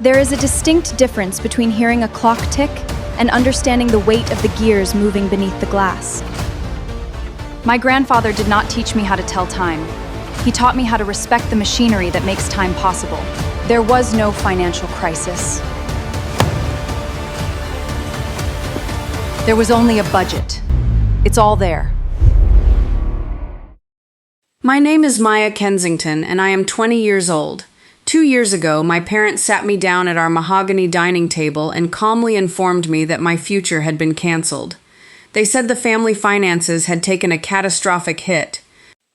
There is a distinct difference between hearing a clock tick and understanding the weight of the gears moving beneath the glass. My grandfather did not teach me how to tell time. He taught me how to respect the machinery that makes time possible. There was no financial crisis. There was only a budget. It's all there. My name is Maya Kensington, and I am 20 years old. 2 years ago, my parents sat me down at our mahogany dining table and calmly informed me that my future had been canceled. They said the family finances had taken a catastrophic hit.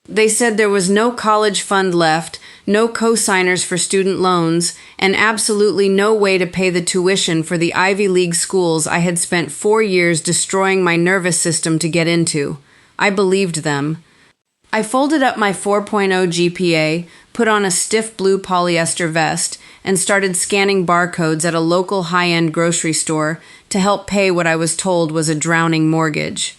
They said there was no college fund left, no co-signers for student loans, and absolutely no way to pay the tuition for the Ivy League schools I had spent 4 years destroying my nervous system to get into. I believed them. I folded up my 4.0 GPA, put on a stiff blue polyester vest, and started scanning barcodes at a local high-end grocery store to help pay what I was told was a drowning mortgage.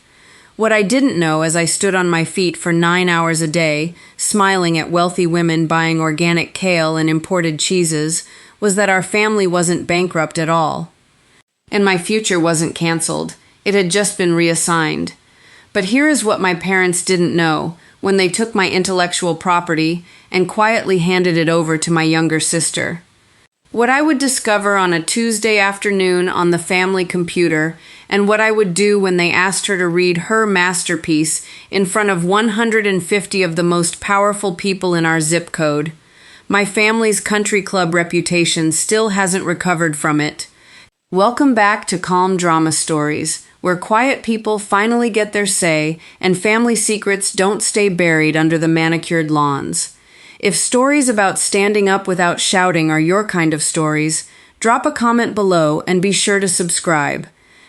What I didn't know as I stood on my feet for 9 hours a day, smiling at wealthy women buying organic kale and imported cheeses, was that our family wasn't bankrupt at all. And my future wasn't canceled. It had just been reassigned. But here is what my parents didn't know when they took my intellectual property and quietly handed it over to my younger sister. What I would discover on a Tuesday afternoon on the family computer, and what I would do when they asked her to read her masterpiece in front of 150 of the most powerful people in our zip code. My family's country club reputation still hasn't recovered from it. Welcome back to Calm Drama Stories, where quiet people finally get their say and family secrets don't stay buried under the manicured lawns. If stories about standing up without shouting are your kind of stories, drop a comment below and be sure to subscribe.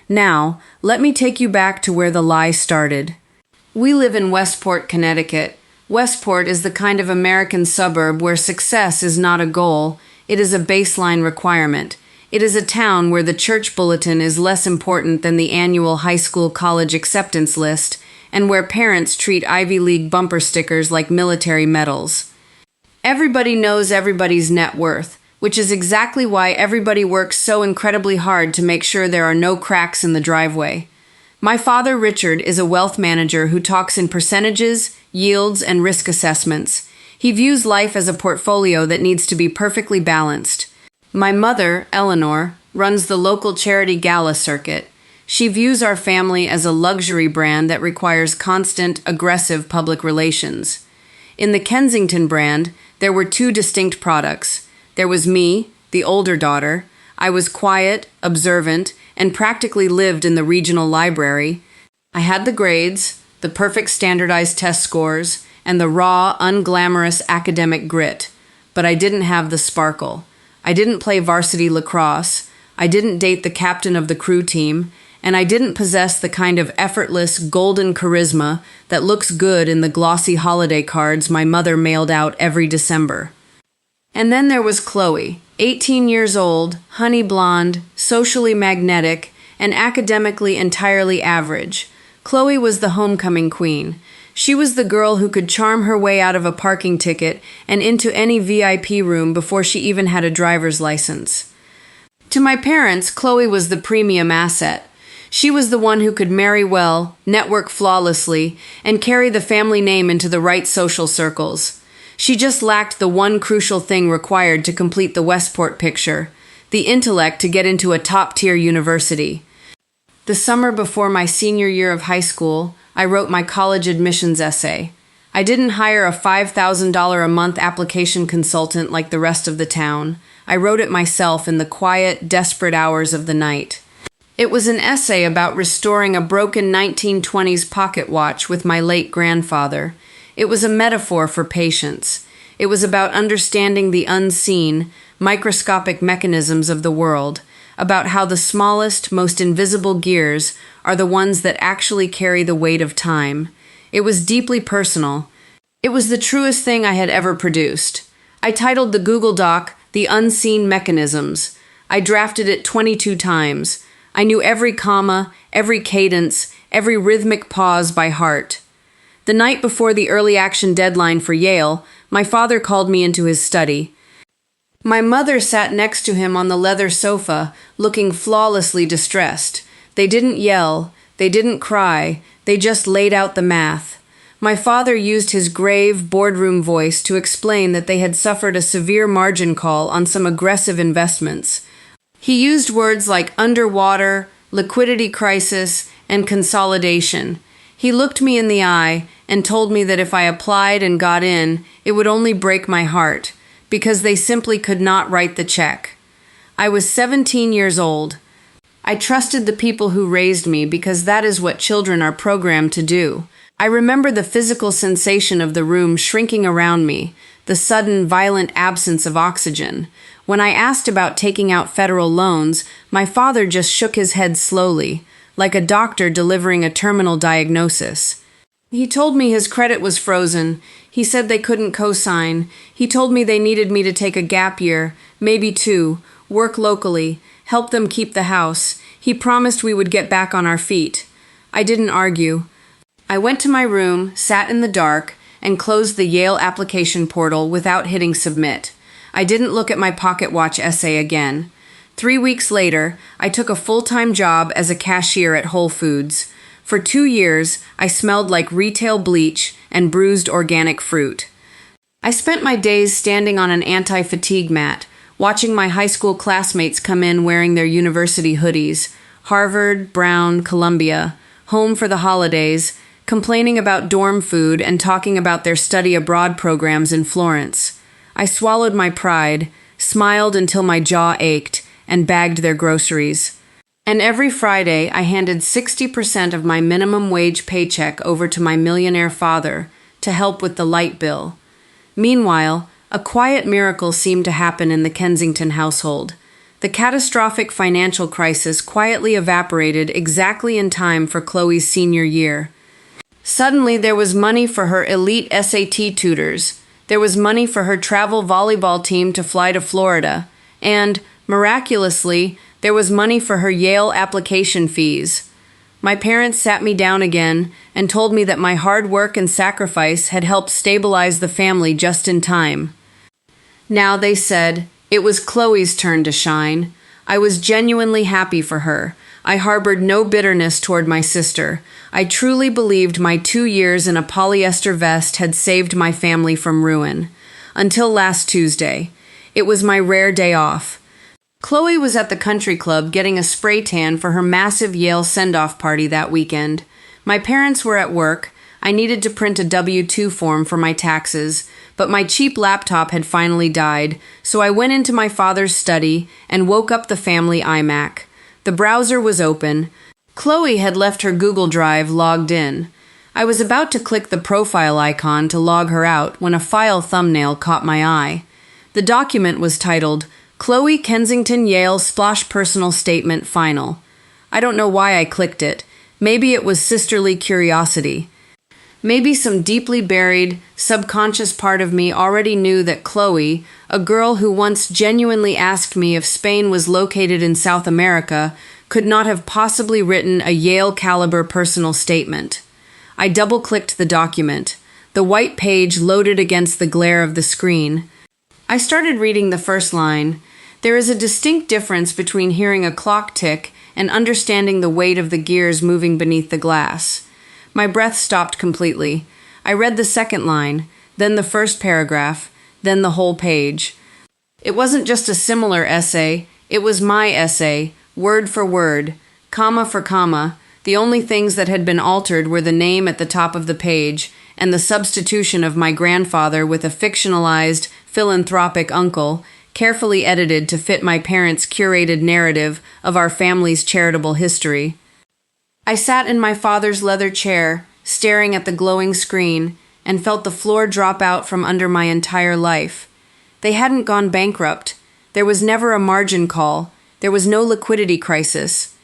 Now, let me take you back to where the lie started. We live in Westport, Connecticut. Westport is the kind of American suburb where success is not a goal, it is a baseline requirement. It is a town where the church bulletin is less important than the annual high school college acceptance list, and where parents treat Ivy League bumper stickers like military medals. Everybody knows everybody's net worth, which is exactly why everybody works so incredibly hard to make sure there are no cracks in the driveway. My father, Richard, is a wealth manager who talks in percentages, yields, and risk assessments. He views life as a portfolio that needs to be perfectly balanced. My mother, Eleanor, runs the local charity gala circuit. She views our family as a luxury brand that requires constant, aggressive public relations. In the Kensington brand, there were two distinct products. There was me, the older daughter. I was quiet, observant, and practically lived in the regional library. I had the grades, the perfect standardized test scores, and the raw, unglamorous academic grit. But I didn't have the sparkle. I didn't play varsity lacrosse, I didn't date the captain of the crew team, and I didn't possess the kind of effortless, golden charisma that looks good in the glossy holiday cards my mother mailed out every December. And then there was Chloe, 18 years old, honey blonde, socially magnetic, and academically entirely average. Chloe was the homecoming queen. She was the girl who could charm her way out of a parking ticket and into any VIP room before she even had a driver's license. To my parents, Chloe was the premium asset. She was the one who could marry well, network flawlessly, and carry the family name into the right social circles. She just lacked the one crucial thing required to complete the Westport picture, the intellect to get into a top-tier university. The summer before my senior year of high school, I wrote my college admissions essay. I didn't hire a $5,000 a month application consultant like the rest of the town. I wrote it myself in the quiet, desperate hours of the night. It was an essay about restoring a broken 1920s pocket watch with my late grandfather. It was a metaphor for patience. It was about understanding the unseen, microscopic mechanisms of the world, about how the smallest, most invisible gears are the ones that actually carry the weight of time. It was deeply personal. It was the truest thing I had ever produced. I titled the Google Doc, The Unseen Mechanisms. I drafted it 22 times. I knew every comma, every cadence, every rhythmic pause by heart. The night before the early action deadline for Yale, my father called me into his study. My mother sat next to him on the leather sofa, looking flawlessly distressed. They didn't yell, they didn't cry, they just laid out the math. My father used his grave, boardroom voice to explain that they had suffered a severe margin call on some aggressive investments. He used words like underwater, liquidity crisis, and consolidation. He looked me in the eye and told me that if I applied and got in, it would only break my heart, because they simply could not write the check. I was 17 years old. I trusted the people who raised me because that is what children are programmed to do. I remember the physical sensation of the room shrinking around me, the sudden, violent absence of oxygen. When I asked about taking out federal loans, my father just shook his head slowly, like a doctor delivering a terminal diagnosis. He told me his credit was frozen. He said they couldn't co-sign. He told me they needed me to take a gap year, maybe 2, work locally, help them keep the house. He promised we would get back on our feet. I didn't argue. I went to my room, sat in the dark, and closed the Yale application portal without hitting submit. I didn't look at my pocket watch essay again. 3 weeks later, I took a full-time job as a cashier at Whole Foods. For 2 years, I smelled like retail bleach and bruised organic fruit. I spent my days standing on an anti-fatigue mat, watching my high school classmates come in wearing their university hoodies, Harvard, Brown, Columbia, home for the holidays, complaining about dorm food and talking about their study abroad programs in Florence. I swallowed my pride, smiled until my jaw ached, and bagged their groceries. And every Friday, I handed 60% of my minimum wage paycheck over to my millionaire father to help with the light bill. Meanwhile, a quiet miracle seemed to happen in the Kensington household. The catastrophic financial crisis quietly evaporated exactly in time for Chloe's senior year. Suddenly, there was money for her elite SAT tutors. There was money for her travel volleyball team to fly to Florida. And, miraculously, there was money for her Yale application fees. My parents sat me down again and told me that my hard work and sacrifice had helped stabilize the family just in time. Now, they said, it was Chloe's turn to shine. I was genuinely happy for her. I harbored no bitterness toward my sister. I truly believed my 2 years in a polyester vest had saved my family from ruin. Until last Tuesday. It was my rare day off. Chloe was at the country club getting a spray tan for her massive Yale send-off party that weekend. My parents were at work. I needed to print a W-2 form for my taxes, but my cheap laptop had finally died, so I went into my father's study and woke up the family iMac. The browser was open. Chloe had left her Google Drive logged in. I was about to click the profile icon to log her out when a file thumbnail caught my eye. The document was titled, Chloe Kensington Yale Splosh Personal Statement Final. I don't know why I clicked it. Maybe it was sisterly curiosity. Maybe some deeply buried, subconscious part of me already knew that Chloe, a girl who once genuinely asked me if Spain was located in South America, could not have possibly written a Yale-caliber personal statement. I double-clicked the document. The white page loaded against the glare of the screen. I started reading the first line. There is a distinct difference between hearing a clock tick and understanding the weight of the gears moving beneath the glass. My breath stopped completely. I read the second line, then the first paragraph, then the whole page. It wasn't just a similar essay, it was my essay, word for word, comma for comma. The only things that had been altered were the name at the top of the page and the substitution of my grandfather with a fictionalized, philanthropic uncle, carefully edited to fit my parents' curated narrative of our family's charitable history. I sat in my father's leather chair, staring at the glowing screen, and felt the floor drop out from under my entire life. They hadn't gone bankrupt. There was never a margin call. There was no liquidity crisis.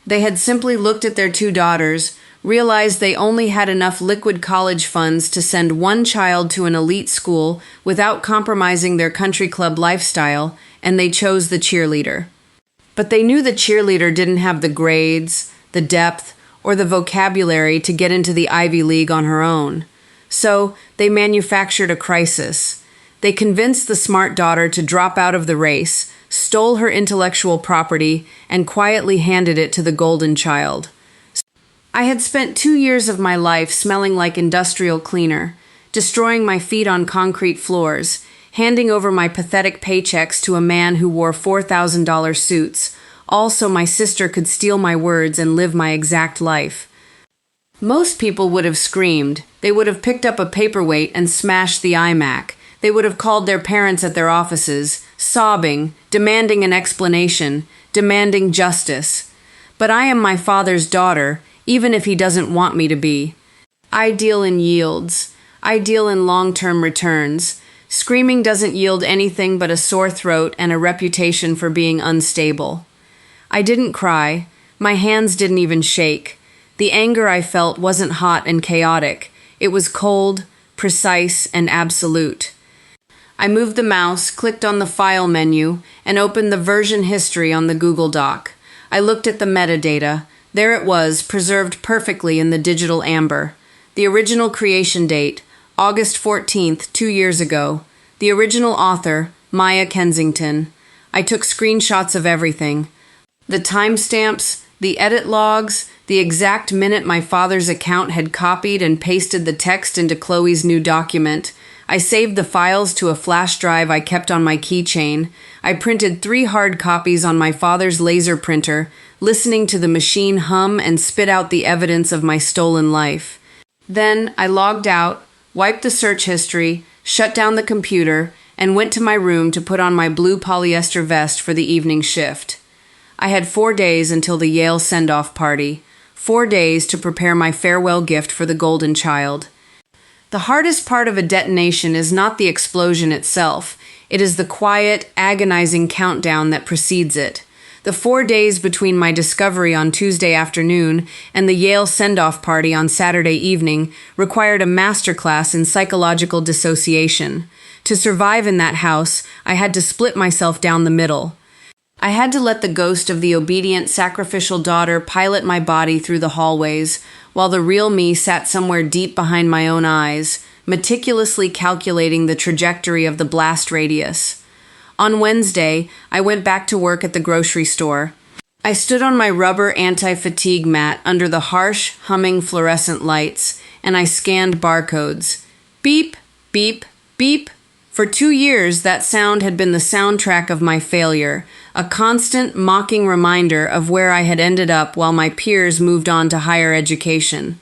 They had simply looked at their 2 daughters, realized they only had enough liquid college funds to send one child to an elite school without compromising their country club lifestyle, and they chose the cheerleader. But they knew the cheerleader didn't have the grades, the depth, or the vocabulary to get into the Ivy League on her own. So they manufactured a crisis. They convinced the smart daughter to drop out of the race, stole her intellectual property, and quietly handed it to the golden child. I had spent 2 years of my life smelling like industrial cleaner, destroying my feet on concrete floors, handing over my pathetic paychecks to a man who wore $4,000 suits, all so my sister could steal my words and live my exact life. Most people would have screamed. They would have picked up a paperweight and smashed the iMac. They would have called their parents at their offices, sobbing, demanding an explanation, demanding justice. But I am my father's daughter, even if he doesn't want me to be. I deal in yields. I deal in long-term returns. Screaming doesn't yield anything but a sore throat and a reputation for being unstable. I didn't cry. My hands didn't even shake. The anger I felt wasn't hot and chaotic. It was cold, precise, and absolute. I moved the mouse, clicked on the File menu, and opened the version history on the Google Doc. I looked at the metadata. There it was, preserved perfectly in the digital amber. The original creation date, August 14th, 2 years ago. The original author, Maya Kensington. I took screenshots of everything. The timestamps, the edit logs, the exact minute my father's account had copied and pasted the text into Chloe's new document. I saved the files to a flash drive I kept on my keychain. I printed 3 hard copies on my father's laser printer, listening to the machine hum and spit out the evidence of my stolen life. Then I logged out, wiped the search history, shut down the computer, and went to my room to put on my blue polyester vest for the evening shift. I had 4 days until the Yale send-off party, 4 days to prepare my farewell gift for the golden child. The hardest part of a detonation is not the explosion itself. It is the quiet, agonizing countdown that precedes it. The 4 days between my discovery on Tuesday afternoon and the Yale send-off party on Saturday evening required a masterclass in psychological dissociation. To survive in that house, I had to split myself down the middle. I had to let the ghost of the obedient, sacrificial daughter pilot my body through the hallways, while the real me sat somewhere deep behind my own eyes, meticulously calculating the trajectory of the blast radius. On Wednesday, I went back to work at the grocery store. I stood on my rubber anti-fatigue mat under the harsh, humming fluorescent lights, and I scanned barcodes. Beep, beep, beep. For 2 years, that sound had been the soundtrack of my failure, a constant, mocking reminder of where I had ended up while my peers moved on to higher education.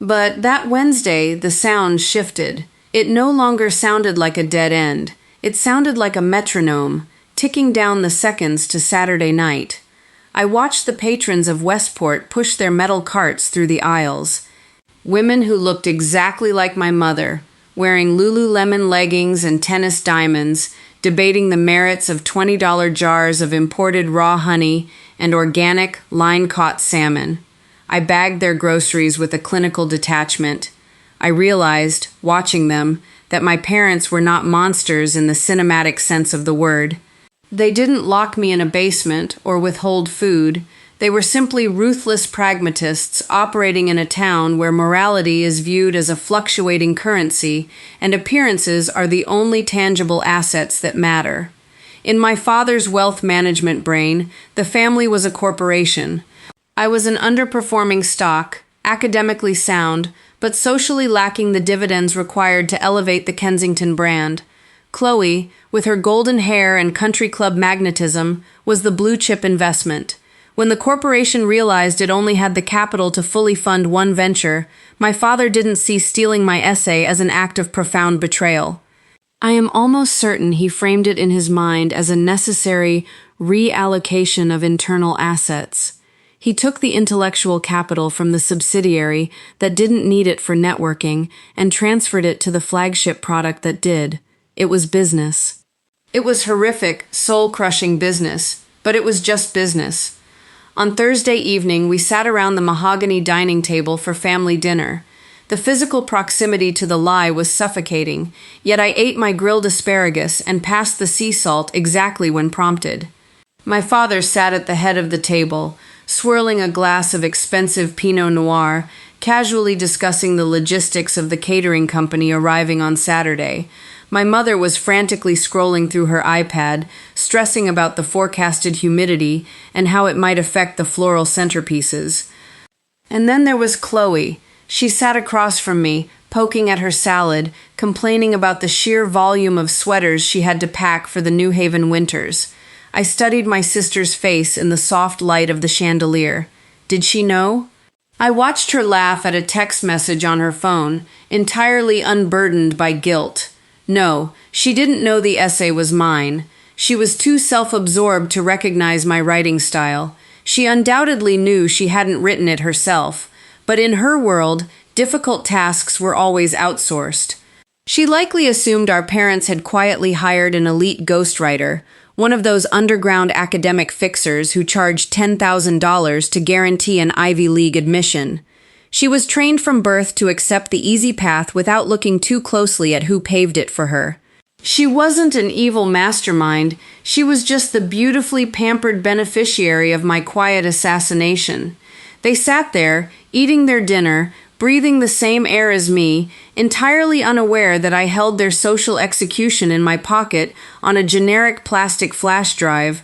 But that Wednesday, the sound shifted. It no longer sounded like a dead end. It sounded like a metronome, ticking down the seconds to Saturday night. I watched the patrons of Westport push their metal carts through the aisles. Women who looked exactly like my mother, wearing Lululemon leggings and tennis diamonds, debating the merits of $20 jars of imported raw honey and organic, line-caught salmon. I bagged their groceries with a clinical detachment. I realized, watching them, that my parents were not monsters in the cinematic sense of the word. They didn't lock me in a basement or withhold food. They were simply ruthless pragmatists operating in a town where morality is viewed as a fluctuating currency and appearances are the only tangible assets that matter. In my father's wealth management brain, the family was a corporation. I was an underperforming stock, academically sound, but socially lacking the dividends required to elevate the Kensington brand. Chloe, with her golden hair and country club magnetism, was the blue chip investment. When the corporation realized it only had the capital to fully fund one venture, my father didn't see stealing my essay as an act of profound betrayal. I am almost certain he framed it in his mind as a necessary reallocation of internal assets. He took the intellectual capital from the subsidiary that didn't need it for networking and transferred it to the flagship product that did. It was business. It was horrific, soul-crushing business, but it was just business. On Thursday evening, we sat around the mahogany dining table for family dinner. The physical proximity to the lie was suffocating, yet I ate my grilled asparagus and passed the sea salt exactly when prompted. My father sat at the head of the table, swirling a glass of expensive Pinot Noir, casually discussing the logistics of the catering company arriving on Saturday. My mother was frantically scrolling through her iPad, stressing about the forecasted humidity and how it might affect the floral centerpieces. And then there was Chloe. She sat across from me, poking at her salad, complaining about the sheer volume of sweaters she had to pack for the New Haven winters. I studied my sister's face in the soft light of the chandelier. Did she know? I watched her laugh at a text message on her phone, entirely unburdened by guilt. No, she didn't know the essay was mine. She was too self-absorbed to recognize my writing style. She undoubtedly knew she hadn't written it herself, but in her world, difficult tasks were always outsourced. She likely assumed our parents had quietly hired an elite ghostwriter, one of those underground academic fixers who charged $10,000 to guarantee an Ivy League admission. She was trained from birth to accept the easy path without looking too closely at who paved it for her. She wasn't an evil mastermind, she was just the beautifully pampered beneficiary of my quiet assassination. They sat there, eating their dinner, breathing the same air as me, entirely unaware that I held their social execution in my pocket on a generic plastic flash drive.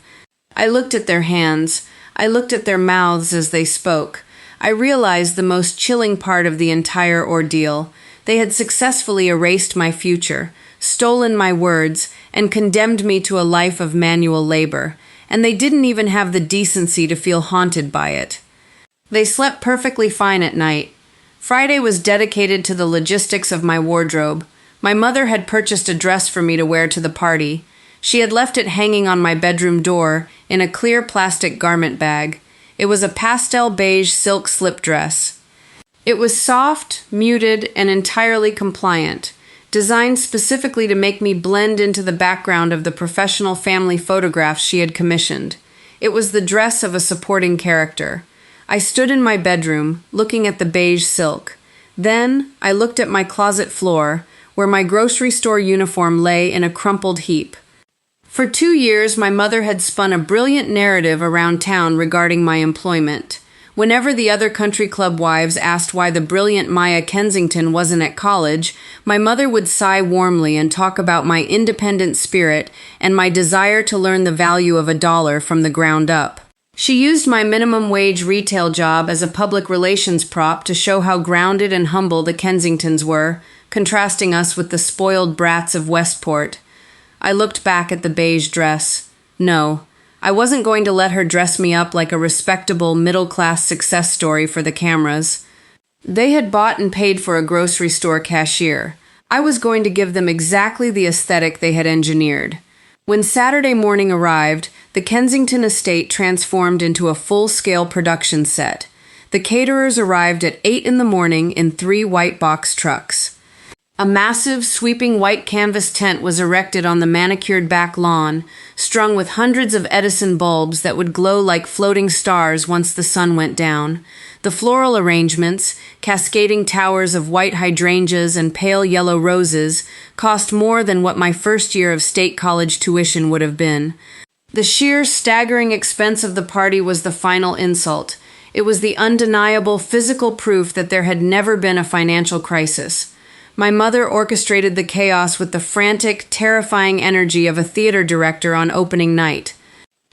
I looked at their hands. I looked at their mouths as they spoke. I realized the most chilling part of the entire ordeal. They had successfully erased my future, stolen my words, and condemned me to a life of manual labor, and they didn't even have the decency to feel haunted by it. They slept perfectly fine at night. Friday was dedicated to the logistics of my wardrobe. My mother had purchased a dress for me to wear to the party. She had left it hanging on my bedroom door in a clear plastic garment bag. It was a pastel beige silk slip dress. It was soft, muted, and entirely compliant, designed specifically to make me blend into the background of the professional family photographs she had commissioned. It was the dress of a supporting character. I stood in my bedroom, looking at the beige silk. Then I looked at my closet floor, where my grocery store uniform lay in a crumpled heap. For 2 years, my mother had spun a brilliant narrative around town regarding my employment. Whenever the other country club wives asked why the brilliant Maya Kensington wasn't at college, my mother would sigh warmly and talk about my independent spirit and my desire to learn the value of a dollar from the ground up. She used my minimum wage retail job as a public relations prop to show how grounded and humble the Kensingtons were, contrasting us with the spoiled brats of Westport. I looked back at the beige dress. No, I wasn't going to let her dress me up like a respectable middle-class success story for the cameras. They had bought and paid for a grocery store cashier. I was going to give them exactly the aesthetic they had engineered. When Saturday morning arrived, the Kensington estate transformed into a full-scale production set. The caterers arrived at 8 in the morning in 3 white box trucks. A massive, sweeping white canvas tent was erected on the manicured back lawn, strung with hundreds of Edison bulbs that would glow like floating stars once the sun went down. The floral arrangements, cascading towers of white hydrangeas and pale yellow roses, cost more than what my first year of state college tuition would have been. The sheer, staggering expense of the party was the final insult. It was the undeniable physical proof that there had never been a financial crisis. My mother orchestrated the chaos with the frantic, terrifying energy of a theater director on opening night.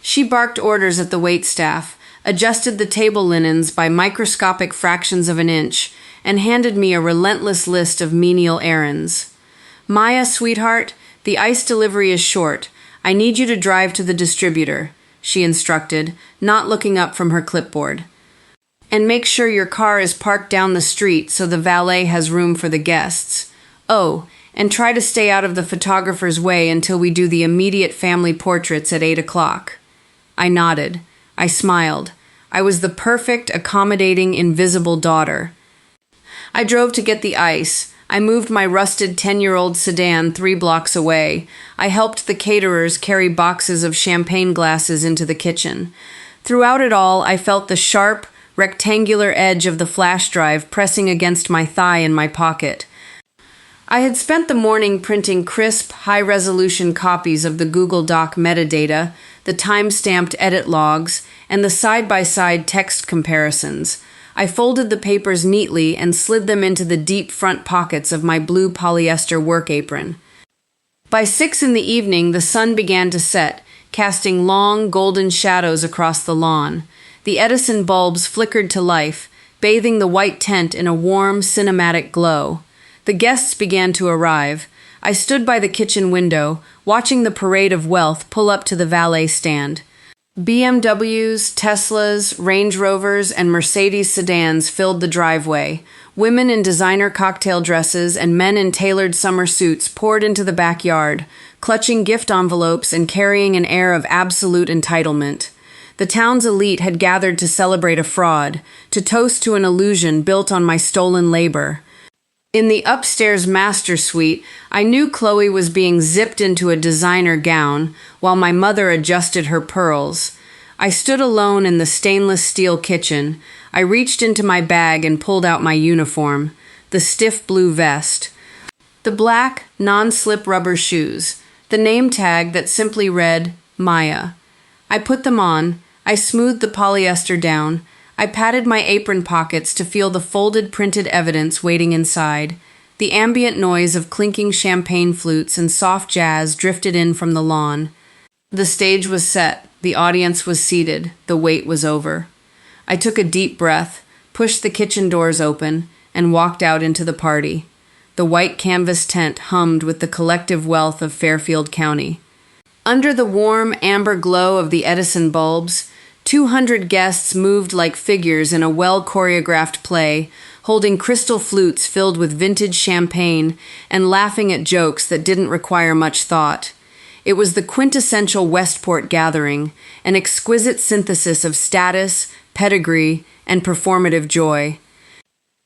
She barked orders at the waitstaff, adjusted the table linens by microscopic fractions of an inch, and handed me a relentless list of menial errands. "Maya, sweetheart, the ice delivery is short. I need you to drive to the distributor," she instructed, not looking up from her clipboard. "And make sure your car is parked down the street so the valet has room for the guests. Oh, and try to stay out of the photographer's way until we do the immediate family portraits at 8 o'clock. I nodded. I smiled. I was the perfect, accommodating, invisible daughter. I drove to get the ice. I moved my rusted 10-year-old sedan 3 blocks away. I helped the caterers carry boxes of champagne glasses into the kitchen. Throughout it all, I felt the sharp, rectangular edge of the flash drive pressing against my thigh in my pocket. I had spent the morning printing crisp, high-resolution copies of the Google Doc metadata, the time-stamped edit logs, and the side-by-side text comparisons. I folded the papers neatly and slid them into the deep front pockets of my blue polyester work apron. By 6 in the evening, the sun began to set, casting long, golden shadows across the lawn. The Edison bulbs flickered to life, bathing the white tent in a warm, cinematic glow. The guests began to arrive. I stood by the kitchen window, watching the parade of wealth pull up to the valet stand. BMWs, Teslas, Range Rovers, and Mercedes sedans filled the driveway. Women in designer cocktail dresses and men in tailored summer suits poured into the backyard, clutching gift envelopes and carrying an air of absolute entitlement. The town's elite had gathered to celebrate a fraud, to toast to an illusion built on my stolen labor. In the upstairs master suite, I knew Chloe was being zipped into a designer gown, while my mother adjusted her pearls. I stood alone in the stainless steel kitchen. I reached into my bag and pulled out my uniform, the stiff blue vest, the black, non-slip rubber shoes, the name tag that simply read, Maya. I put them on. I smoothed the polyester down. I patted my apron pockets to feel the folded printed evidence waiting inside. The ambient noise of clinking champagne flutes and soft jazz drifted in from the lawn. The stage was set. The audience was seated. The wait was over. I took a deep breath, pushed the kitchen doors open, and walked out into the party. The white canvas tent hummed with the collective wealth of Fairfield County. Under the warm, amber glow of the Edison bulbs, 200 guests moved like figures in a well-choreographed play, holding crystal flutes filled with vintage champagne and laughing at jokes that didn't require much thought. It was the quintessential Westport gathering, an exquisite synthesis of status, pedigree, and performative joy.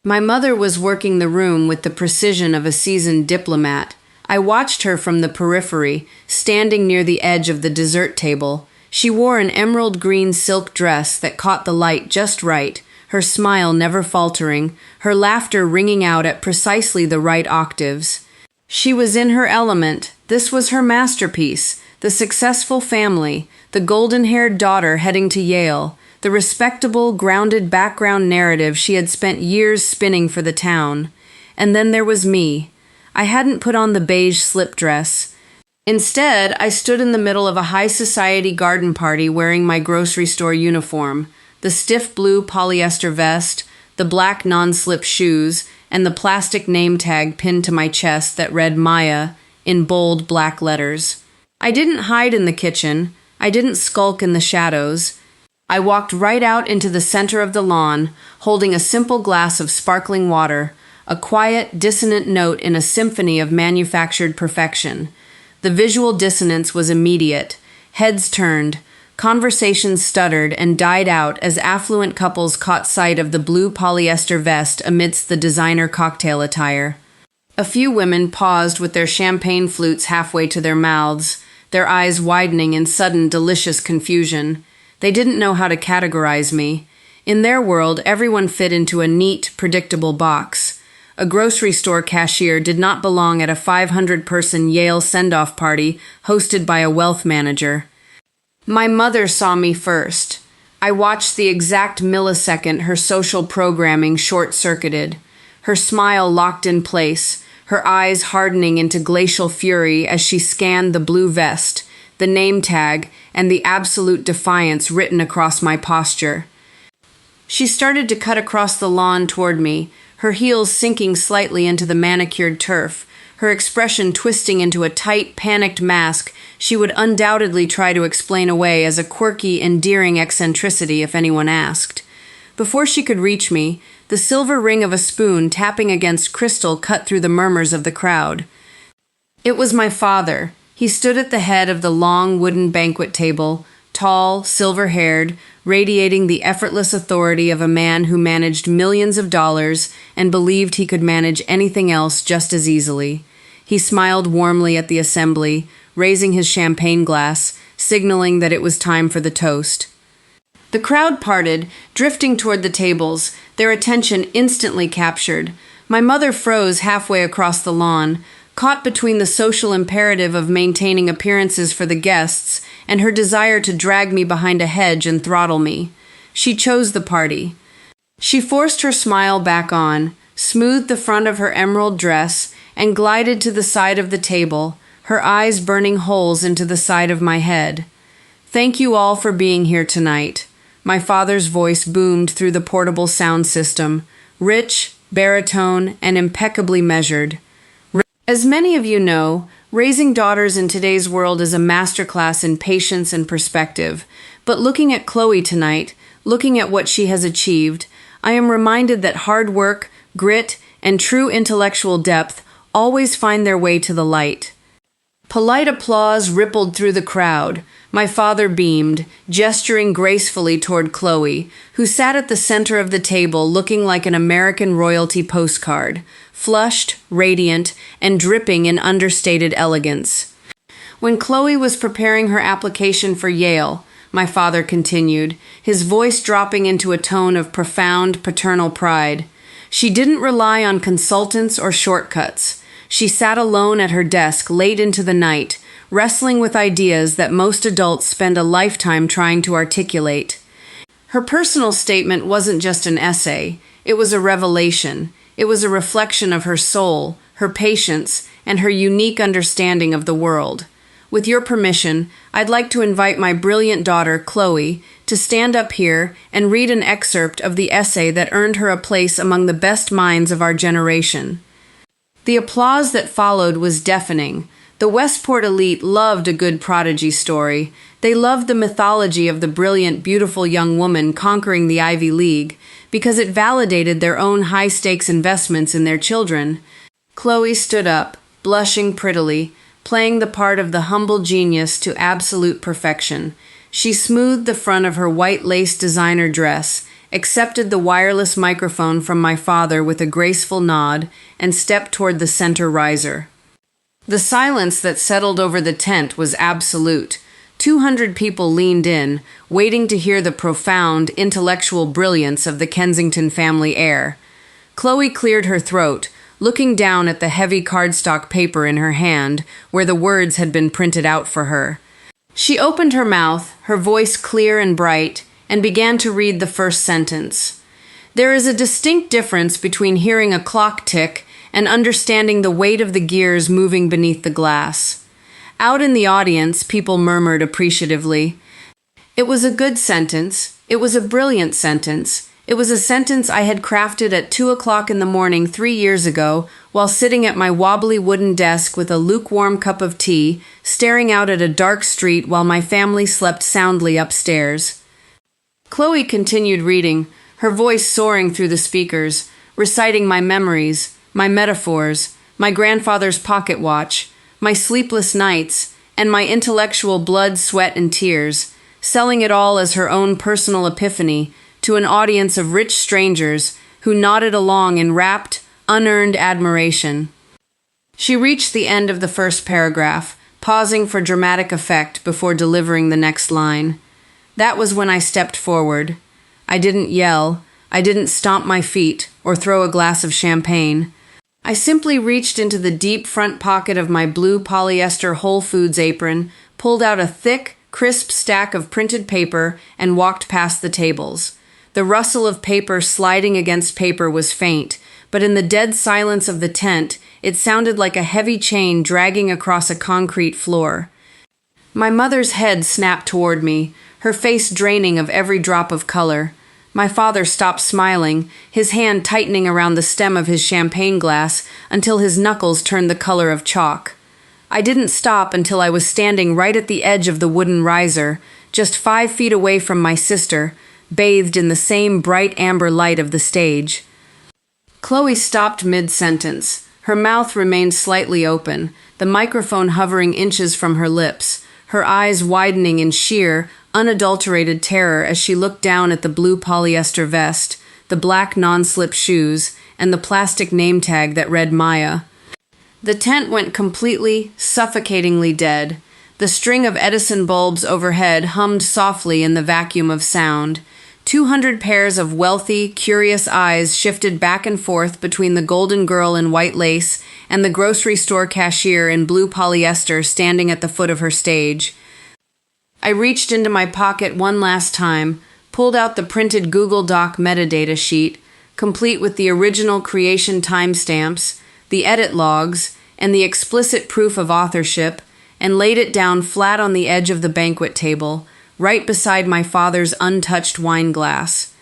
My mother was working the room with the precision of a seasoned diplomat. I watched her from the periphery, standing near the edge of the dessert table. She wore an emerald green silk dress that caught the light just right, her smile never faltering, her laughter ringing out at precisely the right octaves. She was in her element. This was her masterpiece, the successful family, the golden-haired daughter heading to Yale, the respectable, grounded background narrative she had spent years spinning for the town. And then there was me. I hadn't put on the beige slip dress. Instead, I stood in the middle of a high society garden party wearing my grocery store uniform, the stiff blue polyester vest, the black non-slip shoes, and the plastic name tag pinned to my chest that read Maya in bold black letters. I didn't hide in the kitchen. I didn't skulk in the shadows. I walked right out into the center of the lawn, holding a simple glass of sparkling water, a quiet, dissonant note in a symphony of manufactured perfection. The visual dissonance was immediate. Heads turned. Conversations stuttered and died out as affluent couples caught sight of the blue polyester vest amidst the designer cocktail attire. A few women paused with their champagne flutes halfway to their mouths, their eyes widening in sudden, delicious confusion. They didn't know how to categorize me. In their world, everyone fit into a neat, predictable box. A grocery store cashier did not belong at a 500-person Yale send-off party hosted by a wealth manager. My mother saw me first. I watched the exact millisecond her social programming short-circuited, her smile locked in place, her eyes hardening into glacial fury as she scanned the blue vest, the name tag, and the absolute defiance written across my posture. She started to cut across the lawn toward me, her heels sinking slightly into the manicured turf, her expression twisting into a tight, panicked mask she would undoubtedly try to explain away as a quirky, endearing eccentricity if anyone asked. Before she could reach me, the silver ring of a spoon tapping against crystal cut through the murmurs of the crowd. It was my father. He stood at the head of the long wooden banquet table, tall, silver-haired, radiating the effortless authority of a man who managed millions of dollars and believed he could manage anything else just as easily. He smiled warmly at the assembly, raising his champagne glass, signaling that it was time for the toast. The crowd parted, drifting toward the tables, their attention instantly captured. My mother froze halfway across the lawn, caught between the social imperative of maintaining appearances for the guests and her desire to drag me behind a hedge and throttle me. She chose the party. She forced her smile back on, smoothed the front of her emerald dress, and glided to the side of the table, her eyes burning holes into the side of my head. "Thank you all for being here tonight." My father's voice boomed through the portable sound system, rich, baritone, and impeccably measured. As many of you know, raising daughters in today's world is a masterclass in patience and perspective. But looking at Chloe tonight, looking at what she has achieved, I am reminded that hard work, grit, and true intellectual depth always find their way to the light. Polite applause rippled through the crowd. My father beamed, gesturing gracefully toward Chloe, who sat at the center of the table looking like an American royalty postcard, flushed, radiant, and dripping in understated elegance. When Chloe was preparing her application for Yale, my father continued, his voice dropping into a tone of profound paternal pride, she didn't rely on consultants or shortcuts. She sat alone at her desk late into the night, wrestling with ideas that most adults spend a lifetime trying to articulate. Her personal statement wasn't just an essay, it was a revelation. It was a reflection of her soul, her patience, and her unique understanding of the world. With your permission, I'd like to invite my brilliant daughter, Chloe, to stand up here and read an excerpt of the essay that earned her a place among the best minds of our generation. The applause that followed was deafening. The Westport elite loved a good prodigy story. They loved the mythology of the brilliant, beautiful young woman conquering the Ivy League because it validated their own high-stakes investments in their children. Chloe stood up, blushing prettily, playing the part of the humble genius to absolute perfection. She smoothed the front of her white lace designer dress, accepted the wireless microphone from my father with a graceful nod, and stepped toward the center riser. The silence that settled over the tent was absolute. 200 people leaned in, waiting to hear the profound, intellectual brilliance of the Kensington family heir. Chloe cleared her throat, looking down at the heavy cardstock paper in her hand, where the words had been printed out for her. She opened her mouth, her voice clear and bright, and began to read the first sentence. There is a distinct difference between hearing a clock tick and understanding the weight of the gears moving beneath the glass. Out in the audience, people murmured appreciatively. It was a good sentence. It was a brilliant sentence. It was a sentence I had crafted at 2 o'clock in the morning 3 years ago while sitting at my wobbly wooden desk with a lukewarm cup of tea, staring out at a dark street while my family slept soundly upstairs. Chloe continued reading, her voice soaring through the speakers, reciting my memories, my metaphors, my grandfather's pocket watch, my sleepless nights, and my intellectual blood, sweat, and tears, selling it all as her own personal epiphany to an audience of rich strangers who nodded along in rapt, unearned admiration. She reached the end of the first paragraph, pausing for dramatic effect before delivering the next line. That was when I stepped forward. I didn't yell, I didn't stomp my feet or throw a glass of champagne. I simply reached into the deep front pocket of my blue polyester Whole Foods apron, pulled out a thick, crisp stack of printed paper, and walked past the tables. The rustle of paper sliding against paper was faint, but in the dead silence of the tent, it sounded like a heavy chain dragging across a concrete floor. My mother's head snapped toward me, her face draining of every drop of color. My father stopped smiling, his hand tightening around the stem of his champagne glass until his knuckles turned the color of chalk. I didn't stop until I was standing right at the edge of the wooden riser, just 5 feet away from my sister, bathed in the same bright amber light of the stage. Chloe stopped mid-sentence. Her mouth remained slightly open, the microphone hovering inches from her lips, her eyes widening in sheer, unadulterated terror as she looked down at the blue polyester vest, the black non-slip shoes, and the plastic name tag that read Maya. The tent went completely, suffocatingly dead. The string of Edison bulbs overhead hummed softly in the vacuum of sound. 200 pairs of wealthy, curious eyes shifted back and forth between the golden girl in white lace and the grocery store cashier in blue polyester standing at the foot of her stage. I reached into my pocket one last time, pulled out the printed Google Doc metadata sheet, complete with the original creation timestamps, the edit logs, and the explicit proof of authorship, and laid it down flat on the edge of the banquet table, right beside my father's untouched wine glass.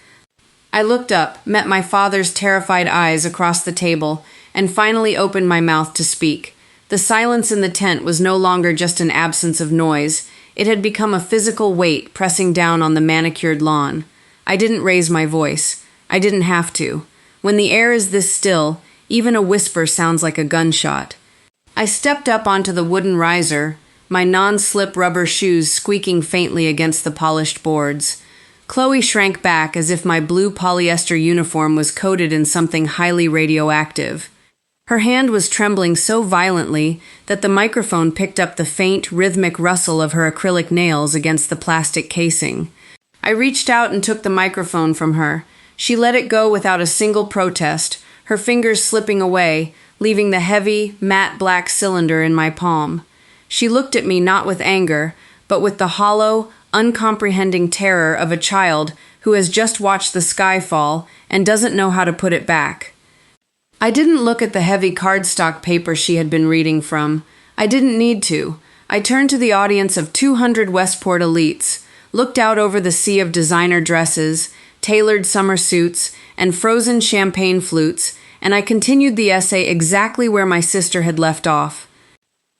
I looked up, met my father's terrified eyes across the table, and finally opened my mouth to speak. The silence in the tent was no longer just an absence of noise. It had become a physical weight pressing down on the manicured lawn. I didn't raise my voice. I didn't have to. When the air is this still, even a whisper sounds like a gunshot. I stepped up onto the wooden riser, my non-slip rubber shoes squeaking faintly against the polished boards. Chloe shrank back as if my blue polyester uniform was coated in something highly radioactive. Her hand was trembling so violently that the microphone picked up the faint, rhythmic rustle of her acrylic nails against the plastic casing. I reached out and took the microphone from her. She let it go without a single protest, her fingers slipping away, leaving the heavy, matte black cylinder in my palm. She looked at me not with anger, but with the hollow, uncomprehending terror of a child who has just watched the sky fall and doesn't know how to put it back. I didn't look at the heavy cardstock paper she had been reading from. I didn't need to. I turned to the audience of 200 Westport elites, looked out over the sea of designer dresses, tailored summer suits, and frozen champagne flutes, and I continued the essay exactly where my sister had left off.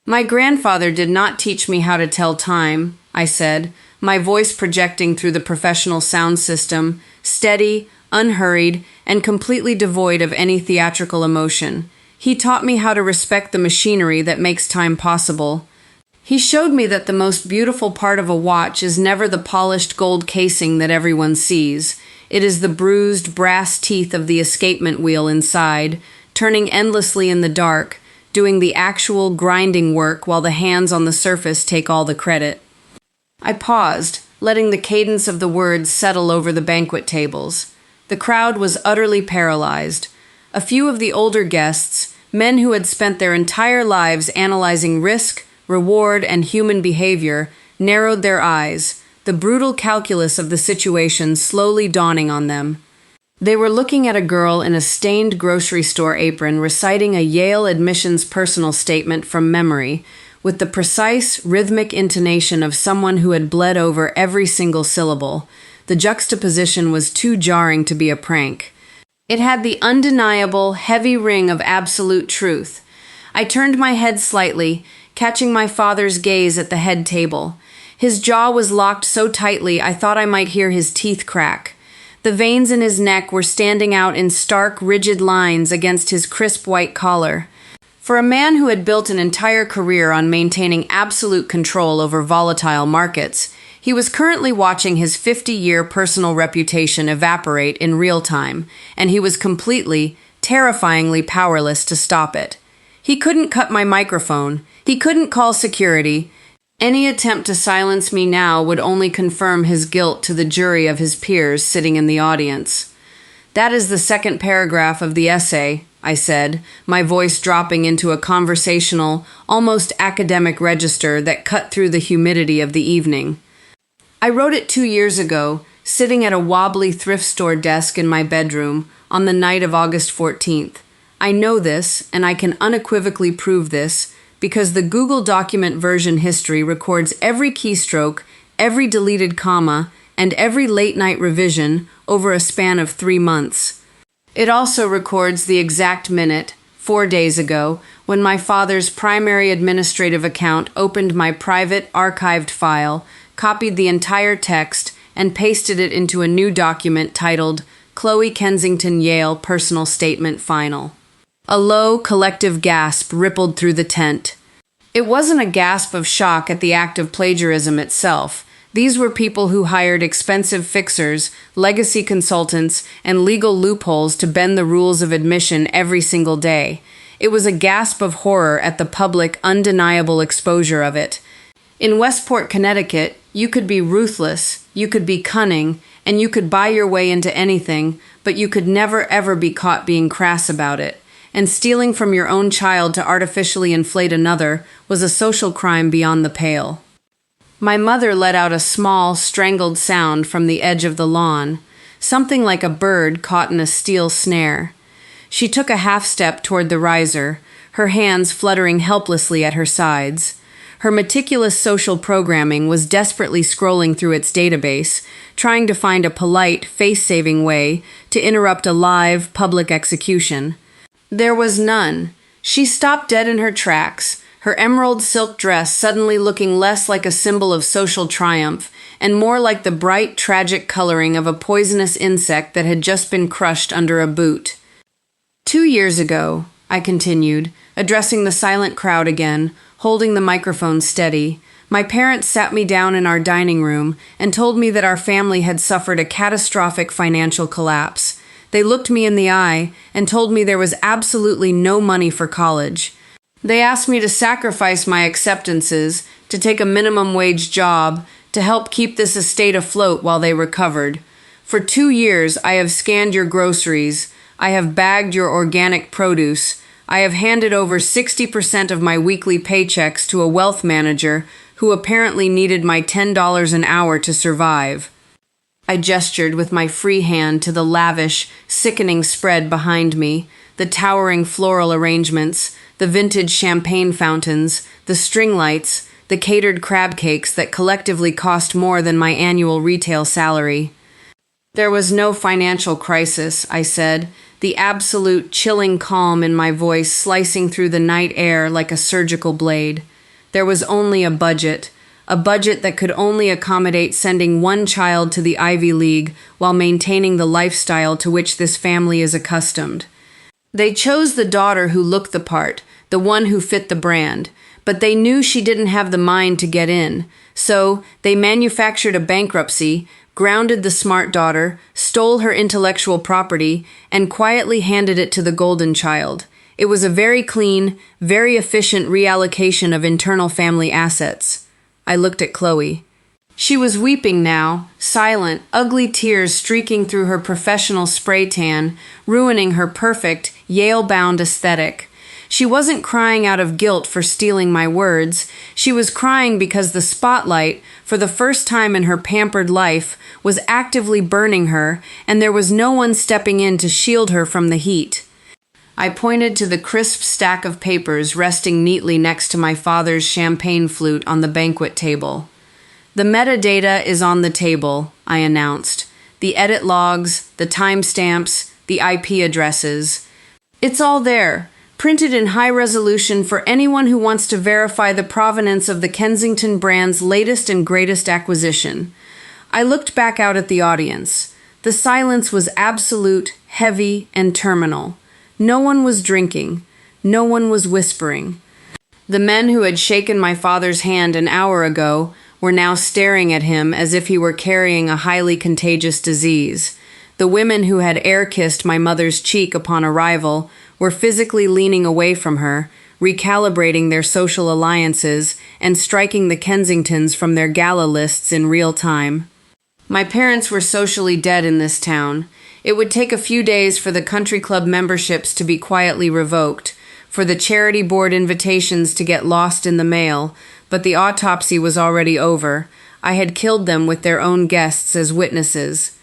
My grandfather did not teach me how to tell time, I said, my voice projecting through the professional sound system, steady, unhurried, and completely devoid of any theatrical emotion. He taught me how to respect the machinery that makes time possible. He showed me that the most beautiful part of a watch is never the polished gold casing that everyone sees. It is the bruised brass teeth of the escapement wheel inside, turning endlessly in the dark, doing the actual grinding work while the hands on the surface take all the credit. I paused, letting the cadence of the words settle over the banquet tables. The crowd was utterly paralyzed. A few of the older guests, men who had spent their entire lives analyzing risk, reward, and human behavior, narrowed their eyes, the brutal calculus of the situation slowly dawning on them. They were looking at a girl in a stained grocery store apron reciting a Yale admissions personal statement from memory, with the precise, rhythmic intonation of someone who had bled over every single syllable. The juxtaposition was too jarring to be a prank. It had the undeniable, heavy ring of absolute truth. I turned my head slightly, catching my father's gaze at the head table. His jaw was locked so tightly I thought I might hear his teeth crack. The veins in his neck were standing out in stark, rigid lines against his crisp white collar. For a man who had built an entire career on maintaining absolute control over volatile markets, he was currently watching his 50-year personal reputation evaporate in real time, and he was completely, terrifyingly powerless to stop it. He couldn't cut my microphone. He couldn't call security. Any attempt to silence me now would only confirm his guilt to the jury of his peers sitting in the audience. "That is the second paragraph of the essay," I said, my voice dropping into a conversational, almost academic register that cut through the humidity of the evening. I wrote it 2 years ago, sitting at a wobbly thrift store desk in my bedroom on the night of August 14th. I know this, and I can unequivocally prove this, because the Google document version history records every keystroke, every deleted comma, and every late-night revision over a span of 3 months. It also records the exact minute, 4 days ago, when my father's primary administrative account opened my private, archived file, copied the entire text, and pasted it into a new document titled Chloe Kensington Yale Personal Statement Final. A low, collective gasp rippled through the tent. It wasn't a gasp of shock at the act of plagiarism itself. These were people who hired expensive fixers, legacy consultants, and legal loopholes to bend the rules of admission every single day. It was a gasp of horror at the public, undeniable exposure of it. In Westport, Connecticut, you could be ruthless, you could be cunning, and you could buy your way into anything, but you could never ever be caught being crass about it. And stealing from your own child to artificially inflate another was a social crime beyond the pale. My mother let out a small, strangled sound from the edge of the lawn, something like a bird caught in a steel snare. She took a half step toward the riser, her hands fluttering helplessly at her sides. Her meticulous social programming was desperately scrolling through its database, trying to find a polite, face-saving way to interrupt a live, public execution. There was none. She stopped dead in her tracks, her emerald silk dress suddenly looking less like a symbol of social triumph and more like the bright, tragic coloring of a poisonous insect that had just been crushed under a boot. 2 years ago, I continued, addressing the silent crowd again, holding the microphone steady, my parents sat me down in our dining room and told me that our family had suffered a catastrophic financial collapse. They looked me in the eye and told me there was absolutely no money for college. They asked me to sacrifice my acceptances, to take a minimum wage job, to help keep this estate afloat while they recovered. For 2 years, I have scanned your groceries. I have bagged your organic produce. I have handed over 60% of my weekly paychecks to a wealth manager who apparently needed my $10 an hour to survive. I gestured with my free hand to the lavish, sickening spread behind me, the towering floral arrangements, the vintage champagne fountains, the string lights, the catered crab cakes that collectively cost more than my annual retail salary. There was no financial crisis, I said, the absolute chilling calm in my voice slicing through the night air like a surgical blade. There was only a budget that could only accommodate sending one child to the Ivy League while maintaining the lifestyle to which this family is accustomed. They chose the daughter who looked the part, the one who fit the brand, but they knew she didn't have the mind to get in, so they manufactured a bankruptcy, grounded the smart daughter, stole her intellectual property, and quietly handed it to the golden child. It was a very clean, very efficient reallocation of internal family assets. I looked at Chloe. She was weeping now, silent, ugly tears streaking through her professional spray tan, ruining her perfect, Yale-bound aesthetic. She wasn't crying out of guilt for stealing my words. She was crying because the spotlight, for the first time in her pampered life, was actively burning her, and there was no one stepping in to shield her from the heat. I pointed to the crisp stack of papers resting neatly next to my father's champagne flute on the banquet table. The metadata is on the table, I announced. The edit logs, the timestamps, the IP addresses. It's all there, printed in high resolution for anyone who wants to verify the provenance of the Kensington brand's latest and greatest acquisition. I looked back out at the audience. The silence was absolute, heavy, and terminal. No one was drinking. No one was whispering. The men who had shaken my father's hand an hour ago were now staring at him as if he were carrying a highly contagious disease. The women who had air-kissed my mother's cheek upon arrival were physically leaning away from her, recalibrating their social alliances and striking the Kensingtons from their gala lists in real time. My parents were socially dead in this town. It would take a few days for the country club memberships to be quietly revoked, for the charity board invitations to get lost in the mail, but the autopsy was already over. I had killed them with their own guests as witnesses.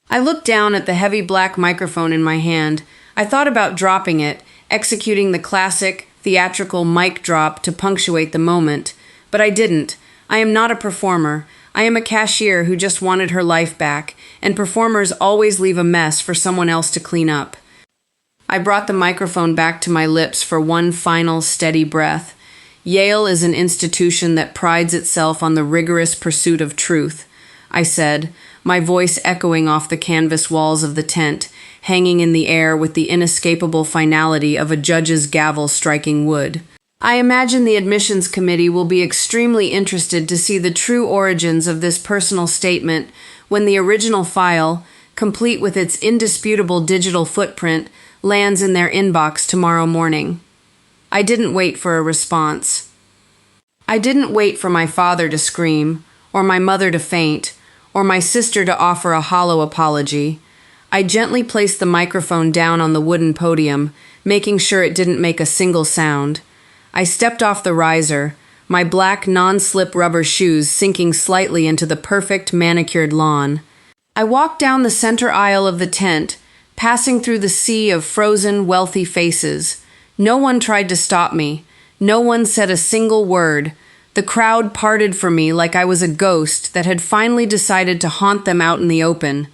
I looked down at the heavy black microphone in my hand. I thought about dropping it, executing the classic, theatrical mic drop to punctuate the moment, but I didn't. I am not a performer. I am a cashier who just wanted her life back, and performers always leave a mess for someone else to clean up. I brought the microphone back to my lips for one final steady breath. Yale is an institution that prides itself on the rigorous pursuit of truth, I said, my voice echoing off the canvas walls of the tent, hanging in the air with the inescapable finality of a judge's gavel striking wood. I imagine the admissions committee will be extremely interested to see the true origins of this personal statement when the original file, complete with its indisputable digital footprint, lands in their inbox tomorrow morning. I didn't wait for a response. I didn't wait for my father to scream, or my mother to faint, or my sister to offer a hollow apology. I gently placed the microphone down on the wooden podium, making sure it didn't make a single sound. I stepped off the riser, my black non-slip rubber shoes sinking slightly into the perfect manicured lawn. I walked down the center aisle of the tent, passing through the sea of frozen, wealthy faces. No one tried to stop me. No one said a single word. The crowd parted for me like I was a ghost that had finally decided to haunt them out in the open.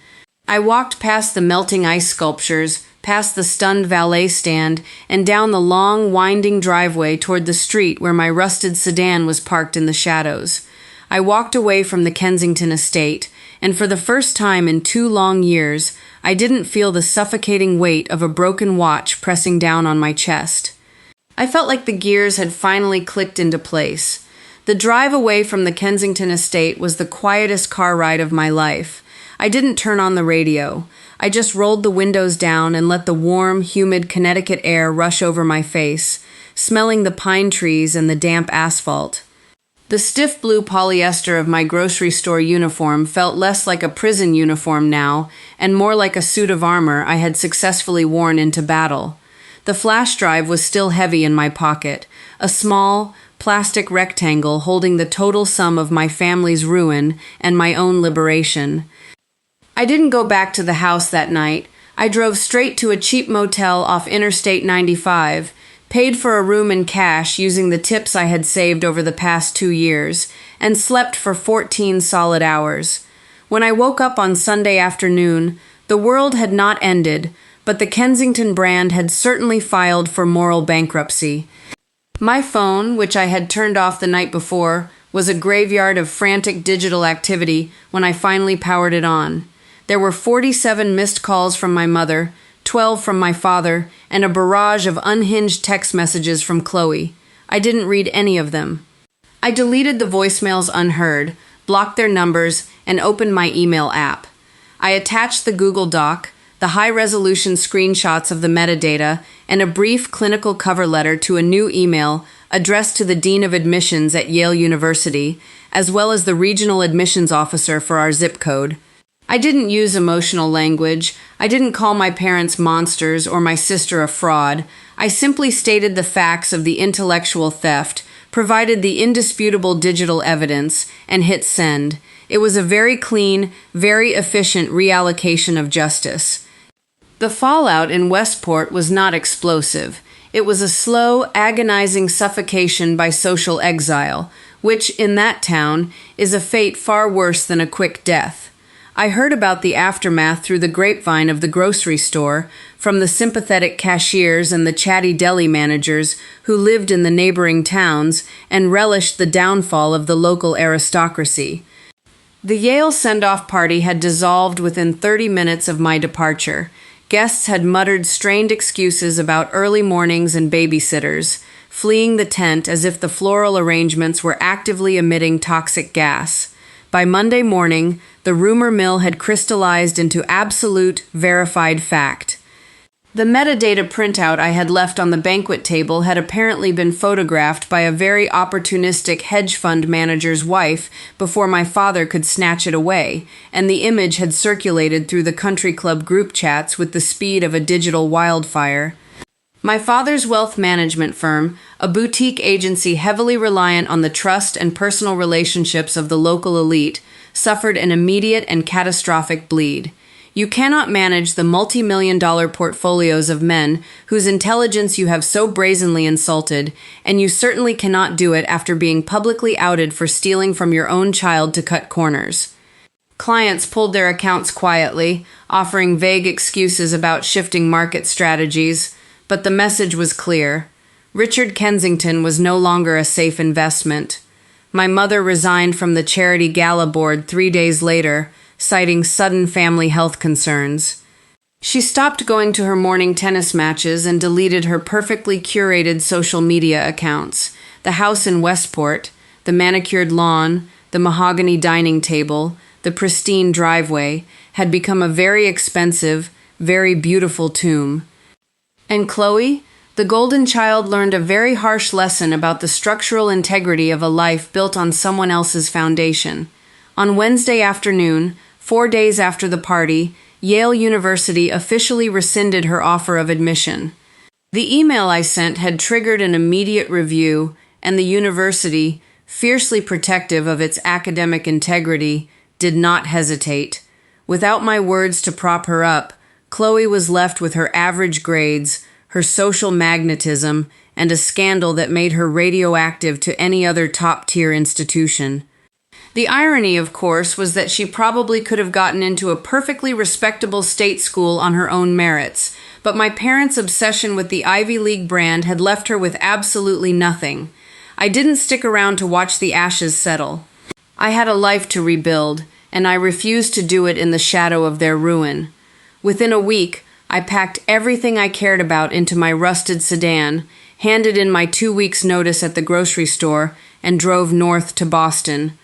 I walked past the melting ice sculptures, past the stunned valet stand, and down the long, winding driveway toward the street where my rusted sedan was parked in the shadows. I walked away from the Kensington estate, and for the first time in 2 long years, I didn't feel the suffocating weight of a broken watch pressing down on my chest. I felt like the gears had finally clicked into place. The drive away from the Kensington estate was the quietest car ride of my life. I didn't turn on the radio. I just rolled the windows down and let the warm, humid Connecticut air rush over my face, smelling the pine trees and the damp asphalt. The stiff blue polyester of my grocery store uniform felt less like a prison uniform now, and more like a suit of armor I had successfully worn into battle. The flash drive was still heavy in my pocket, a small, plastic rectangle holding the total sum of my family's ruin and my own liberation. I didn't go back to the house that night. I drove straight to a cheap motel off Interstate 95, paid for a room in cash using the tips I had saved over the past 2 years, and slept for 14 solid hours. When I woke up on Sunday afternoon, the world had not ended, but the Kensington brand had certainly filed for moral bankruptcy. My phone, which I had turned off the night before, was a graveyard of frantic digital activity when I finally powered it on. There were 47 missed calls from my mother, 12 from my father, and a barrage of unhinged text messages from Chloe. I didn't read any of them. I deleted the voicemails unheard, blocked their numbers, and opened my email app. I attached the Google Doc, the high-resolution screenshots of the metadata, and a brief clinical cover letter to a new email addressed to the Dean of Admissions at Yale University, as well as the regional admissions officer for our zip code. I didn't use emotional language. I didn't call my parents monsters or my sister a fraud. I simply stated the facts of the intellectual theft, provided the indisputable digital evidence, and hit send. It was a very clean, very efficient reallocation of justice. The fallout in Westport was not explosive. It was a slow, agonizing suffocation by social exile, which, in that town, is a fate far worse than a quick death. I heard about the aftermath through the grapevine of the grocery store, from the sympathetic cashiers and the chatty deli managers who lived in the neighboring towns and relished the downfall of the local aristocracy. The Yale send-off party had dissolved within 30 minutes of my departure. Guests had muttered strained excuses about early mornings and babysitters, fleeing the tent as if the floral arrangements were actively emitting toxic gas. By Monday morning, the rumor mill had crystallized into absolute, verified fact. The metadata printout I had left on the banquet table had apparently been photographed by a very opportunistic hedge fund manager's wife before my father could snatch it away, and the image had circulated through the country club group chats with the speed of a digital wildfire. My father's wealth management firm, a boutique agency heavily reliant on the trust and personal relationships of the local elite, suffered an immediate and catastrophic bleed. You cannot manage the multi-million-dollar portfolios of men whose intelligence you have so brazenly insulted, and you certainly cannot do it after being publicly outed for stealing from your own child to cut corners. Clients pulled their accounts quietly, offering vague excuses about shifting market strategies, but the message was clear. Richard Kensington was no longer a safe investment. My mother resigned from the charity gala board 3 days later, citing sudden family health concerns. She stopped going to her morning tennis matches and deleted her perfectly curated social media accounts. The house in Westport, the manicured lawn, the mahogany dining table, the pristine driveway, had become a very expensive, very beautiful tomb. And Chloe, the golden child, learned a very harsh lesson about the structural integrity of a life built on someone else's foundation. On Wednesday afternoon, 4 days after the party, Yale University officially rescinded her offer of admission. The email I sent had triggered an immediate review, and the university, fiercely protective of its academic integrity, did not hesitate. Without my words to prop her up, Chloe was left with her average grades, her social magnetism, and a scandal that made her radioactive to any other top-tier institution. The irony, of course, was that she probably could have gotten into a perfectly respectable state school on her own merits, but my parents' obsession with the Ivy League brand had left her with absolutely nothing. I didn't stick around to watch the ashes settle. I had a life to rebuild, and I refused to do it in the shadow of their ruin. Within a week, I packed everything I cared about into my rusted sedan, handed in my 2 weeks' notice at the grocery store, and drove north to Boston.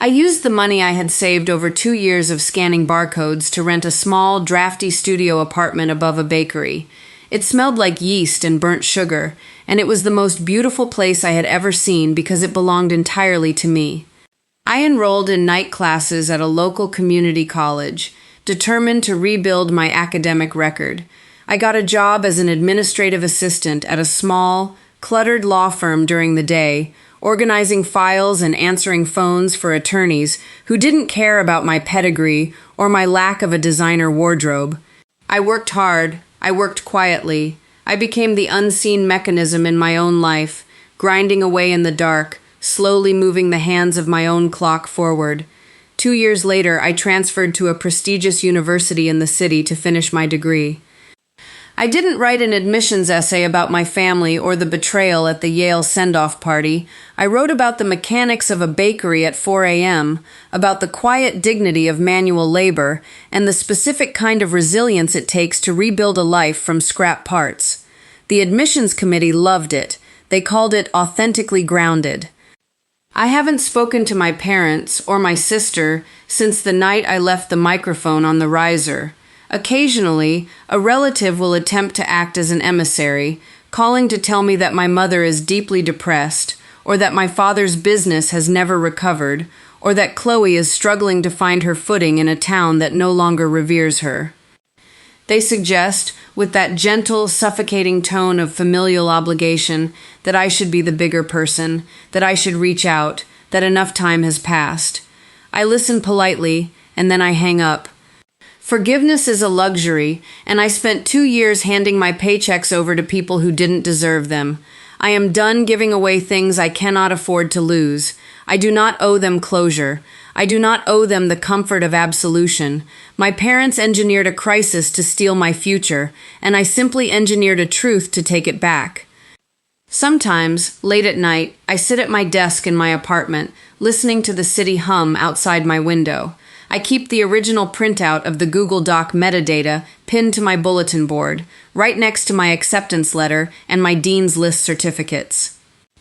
I used the money I had saved over 2 years of scanning barcodes to rent a small, drafty studio apartment above a bakery. It smelled like yeast and burnt sugar, and it was the most beautiful place I had ever seen because it belonged entirely to me. I enrolled in night classes at a local community college, determined to rebuild my academic record. I got a job as an administrative assistant at a small, cluttered law firm during the day, organizing files and answering phones for attorneys who didn't care about my pedigree or my lack of a designer wardrobe. I worked hard. I worked quietly. I became the unseen mechanism in my own life, grinding away in the dark, slowly moving the hands of my own clock forward. 2 years later, I transferred to a prestigious university in the city to finish my degree. I didn't write an admissions essay about my family or the betrayal at the Yale send-off party. I wrote about the mechanics of a bakery at 4 a.m., about the quiet dignity of manual labor, and the specific kind of resilience it takes to rebuild a life from scrap parts. The admissions committee loved it. They called it authentically grounded. I haven't spoken to my parents or my sister since the night I left the microphone on the riser. Occasionally, a relative will attempt to act as an emissary, calling to tell me that my mother is deeply depressed, or that my father's business has never recovered, or that Chloe is struggling to find her footing in a town that no longer reveres her. They suggest, with that gentle, suffocating tone of familial obligation, that I should be the bigger person, that I should reach out, that enough time has passed. I listen politely, and then I hang up. Forgiveness is a luxury, and I spent 2 years handing my paychecks over to people who didn't deserve them. I am done giving away things I cannot afford to lose. I do not owe them closure. I do not owe them the comfort of absolution. My parents engineered a crisis to steal my future, and I simply engineered a truth to take it back. Sometimes, late at night, I sit at my desk in my apartment, listening to the city hum outside my window. I keep the original printout of the Google Doc metadata pinned to my bulletin board, right next to my acceptance letter and my Dean's List certificates.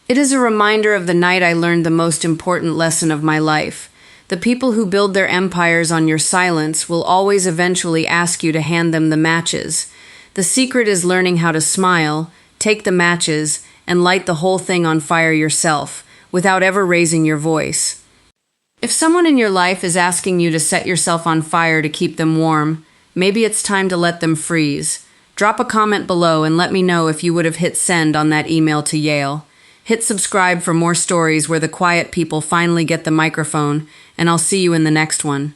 It is a reminder of the night I learned the most important lesson of my life. The people who build their empires on your silence will always eventually ask you to hand them the matches. The secret is learning how to smile, take the matches, and light the whole thing on fire yourself, without ever raising your voice. If someone in your life is asking you to set yourself on fire to keep them warm, maybe it's time to let them freeze. Drop a comment below and let me know if you would have hit send on that email to Yale. Hit subscribe for more stories where the quiet people finally get the microphone, and I'll see you in the next one.